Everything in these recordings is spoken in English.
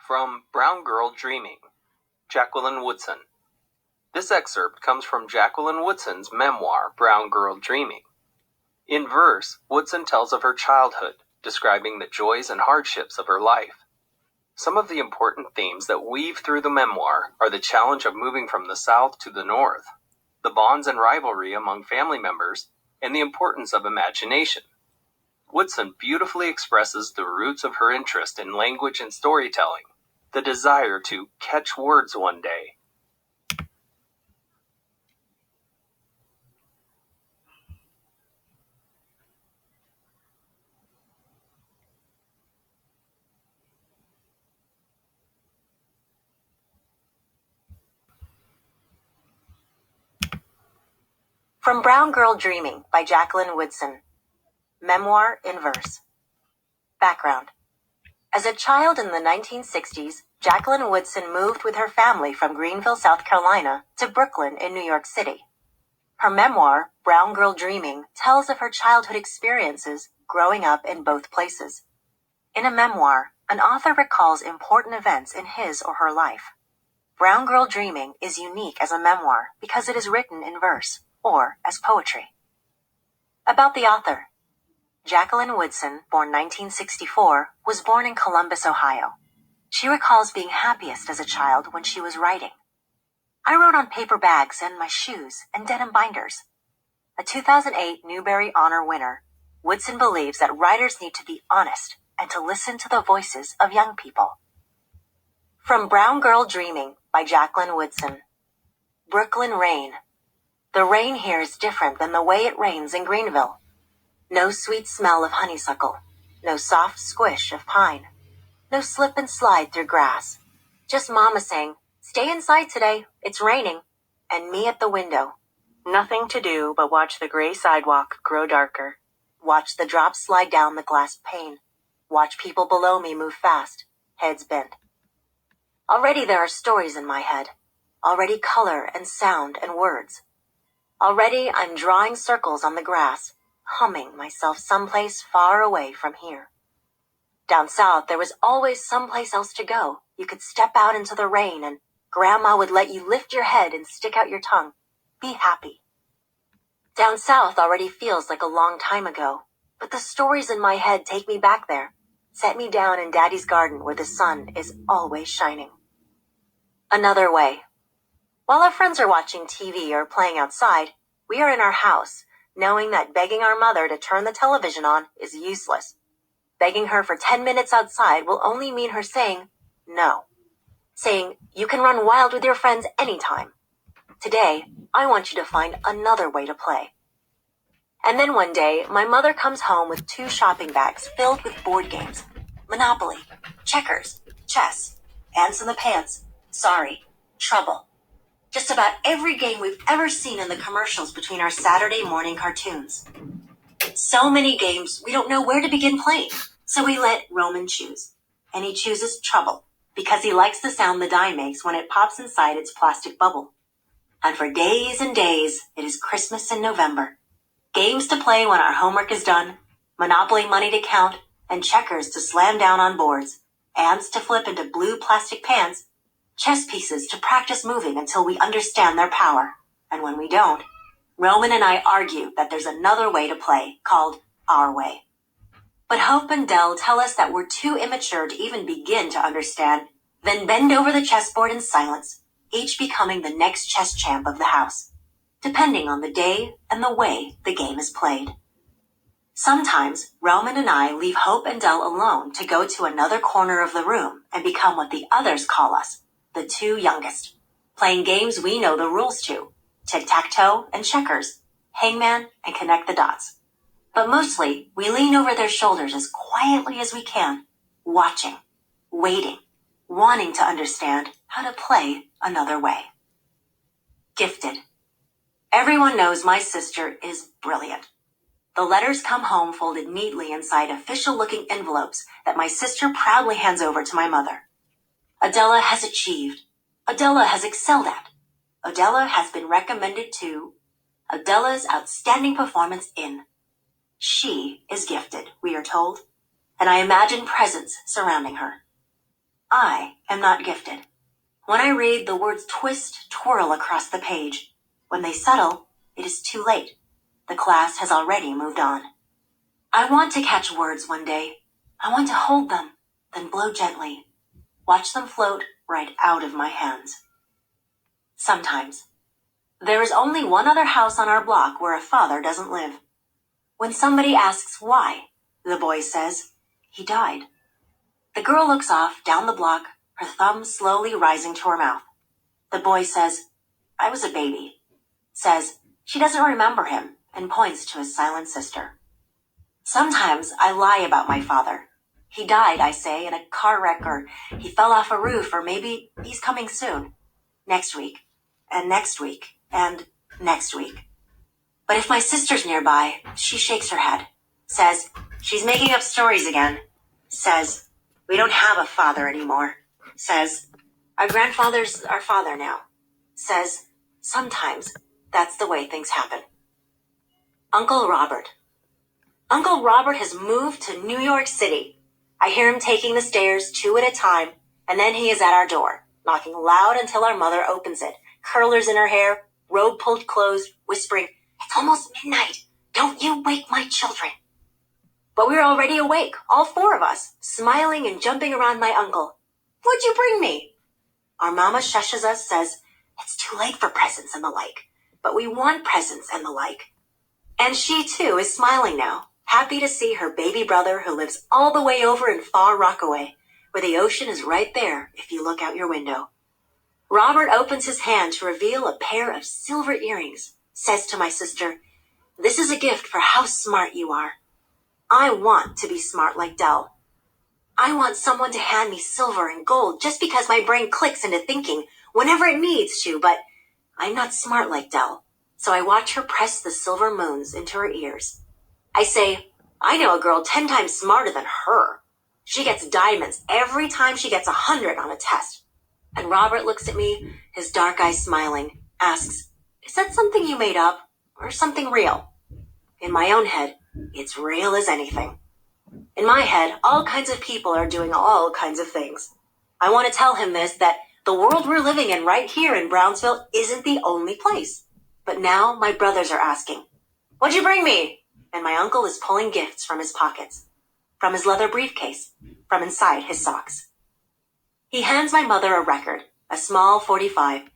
From Brown Girl Dreaming, Jacqueline Woodson. This excerpt comes from Jacqueline Woodson's memoir, Brown Girl Dreaming. In verse, Woodson tells of her childhood, describing the joys and hardships of her life. Some of the important themes that weave through the memoir are the challenge of moving from the South to the North, the bonds and rivalry among family members, and the importance of imagination. Woodson beautifully expresses the roots of her interest in language and storytelling, the desire to catch words one day. From Brown Girl Dreaming by Jacqueline Woodson. Memoir in verse. Background. As a child in the 1960s, Jacqueline Woodson moved with her family from Greenville, South Carolina, to Brooklyn in New York City. Her memoir, Brown Girl Dreaming, tells of her childhood experiences growing up in both places. In a memoir, an author recalls important events in his or her life. Brown Girl Dreaming is unique as a memoir because it is written in verse, or as poetry. About the author. Jacqueline Woodson, born 1964, was born in Columbus, Ohio. She recalls being happiest as a child when she was writing. I wrote on paper bags and my shoes and denim binders. A 2008 Newbery Honor winner, Woodson believes that writers need to be honest and to listen to the voices of young people. From Brown Girl Dreaming by Jacqueline Woodson. Brooklyn rain. The rain here is different than the way it rains in Greenville. No sweet smell of honeysuckle, no soft squish of pine, no slip and slide through grass. Just Mama saying, "Stay inside today, it's raining," and me at the window. Nothing to do but watch the gray sidewalk grow darker, watch the drops slide down the glass pane, watch people below me move fast, heads bent. Already there are stories in my head, already color and sound and words. Already I'm drawing circles on the grass, humming myself someplace far away from here. Down south, there was always someplace else to go. You could step out into the rain and Grandma would let you lift your head and stick out your tongue. Be happy. Down south already feels like a long time ago, but the stories in my head take me back there, set me down in Daddy's garden where the sun is always shining. Another way. While our friends are watching TV or playing outside, we are in our house, knowing that begging our mother to turn the television on is useless. Begging her for 10 minutes outside will only mean her saying no. Saying, "You can run wild with your friends anytime. Today, I want you to find another way to play." And then one day, my mother comes home with 2 shopping bags filled with board games. Monopoly, checkers, chess, ants in the pants, sorry, trouble. Just about every game we've ever seen in the commercials between our Saturday morning cartoons. So many games, we don't know where to begin playing, so we let Roman choose. And he chooses Trouble, because he likes the sound the die makes when it pops inside its plastic bubble. And for days and days, it is Christmas in November. Games to play when our homework is done, Monopoly money to count, and checkers to slam down on boards, ants to flip into blue plastic pants, chess pieces to practice moving until we understand their power. And when we don't, Roman and I argue that there's another way to play, called our way. But Hope and Dell tell us that we're too immature to even begin to understand, then bend over the chessboard in silence, each becoming the next chess champ of the house, depending on the day and the way the game is played. Sometimes, Roman and I leave Hope and Dell alone to go to another corner of the room and become what the others call us, the 2 youngest, playing games we know the rules to, tic-tac-toe and checkers, hangman and connect the dots. But mostly, we lean over their shoulders as quietly as we can, watching, waiting, wanting to understand how to play another way. Gifted. Everyone knows my sister is brilliant. The letters come home folded neatly inside official-looking envelopes that my sister proudly hands over to my mother. Adela has achieved. Adela has excelled at. Adela has been recommended to. Adela's outstanding performance in. She is gifted, we are told, and I imagine presents surrounding her. I am not gifted. When I read, the words twist, twirl across the page. When they settle, it is too late. The class has already moved on. I want to catch words one day. I want to hold them, then blow gently. Watch them float right out of my hands. Sometimes. There is only one other house on our block where a father doesn't live. When somebody asks why, the boy says, he died. The girl looks off down the block, her thumb slowly rising to her mouth. The boy says, I was a baby. Says, she doesn't remember him, and points to his silent sister. Sometimes I lie about my father. He died, I say, in a car wreck, or he fell off a roof, or maybe he's coming soon. Next week, and next week, and next week. But if my sister's nearby, she shakes her head. Says, she's making up stories again. Says, we don't have a father anymore. Says, our grandfather's our father now. Says, sometimes that's the way things happen. Uncle Robert. Uncle Robert has moved to New York City. I hear him taking the stairs 2 at a time, and then he is at our door, knocking loud until our mother opens it, curlers in her hair, robe pulled closed, whispering, it's almost midnight. Don't you wake my children. But we're already awake, all 4 of us, smiling and jumping around my uncle. What'd you bring me? Our mama shushes us, says, it's too late for presents and the like, but we want presents and the like. And she, too, is smiling now, happy to see her baby brother who lives all the way over in far Rockaway, where the ocean is right there if you look out your window. Robert opens his hand to reveal a pair of silver earrings, says to my sister, this is a gift for how smart you are. I want to be smart like Dell. I want someone to hand me silver and gold just because my brain clicks into thinking whenever it needs to, but I'm not smart like Dell, so I watch her press the silver moons into her ears. I say, I know a girl 10 times smarter than her. She gets diamonds every time she gets 100 on a test. And Robert looks at me, his dark eyes smiling, asks, is that something you made up or something real? In my own head, it's real as anything. In my head, all kinds of people are doing all kinds of things. I want to tell him this, that the world we're living in right here in Brownsville isn't the only place. But now my brothers are asking, what'd you bring me? And my uncle is pulling gifts from his pockets, from his leather briefcase, from inside his socks. He hands my mother a record, a small 45,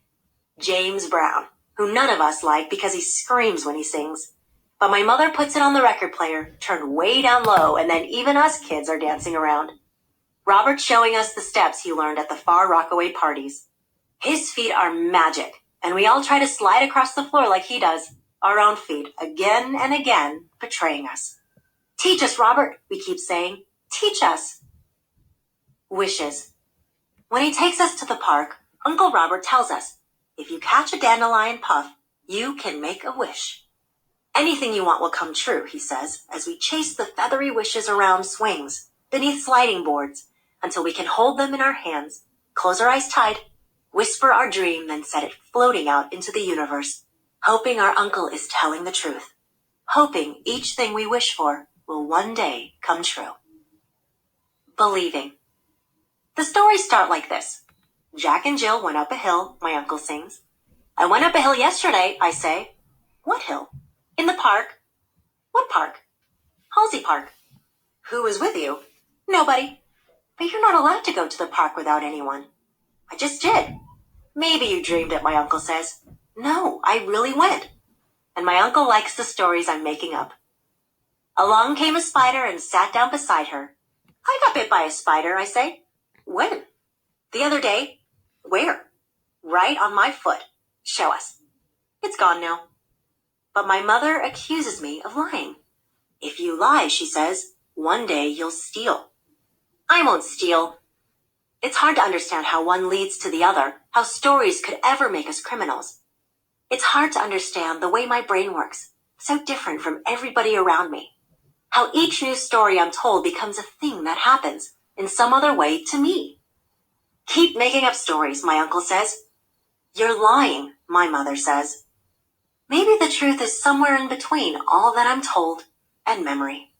James Brown, who none of us like because he screams when he sings. But my mother puts it on the record player, turned way down low, and then even us kids are dancing around. Robert's showing us the steps he learned at the Far Rockaway parties. His feet are magic, and we all try to slide across the floor like he does, our own feet, again and again, betraying us. Teach us, Robert, we keep saying. Teach us. Wishes. When he takes us to the park, Uncle Robert tells us, if you catch a dandelion puff, you can make a wish. Anything you want will come true, he says, as we chase the feathery wishes around swings, beneath sliding boards, until we can hold them in our hands, close our eyes tight, whisper our dream, then set it floating out into the universe, hoping our uncle is telling the truth, hoping each thing we wish for will one day come true. Believing. The stories start like this. Jack and Jill went up a hill, my uncle sings. I went up a hill yesterday, I say. What hill? In the park. What park? Halsey Park. Who was with you? Nobody. But you're not allowed to go to the park without anyone. I just did. Maybe you dreamed it, my uncle says. No, I really went. And my uncle likes the stories I'm making up. Along came a spider and sat down beside her. I got bit by a spider, I say. When? The other day. Where? Right on my foot. Show us. It's gone now. But my mother accuses me of lying. If you lie, she says, one day you'll steal. I won't steal. It's hard to understand how one leads to the other, how stories could ever make us criminals. It's hard to understand the way my brain works, so different from everybody around me. How each new story I'm told becomes a thing that happens, in some other way, to me. Keep making up stories, my uncle says. You're lying, my mother says. Maybe the truth is somewhere in between all that I'm told and memory.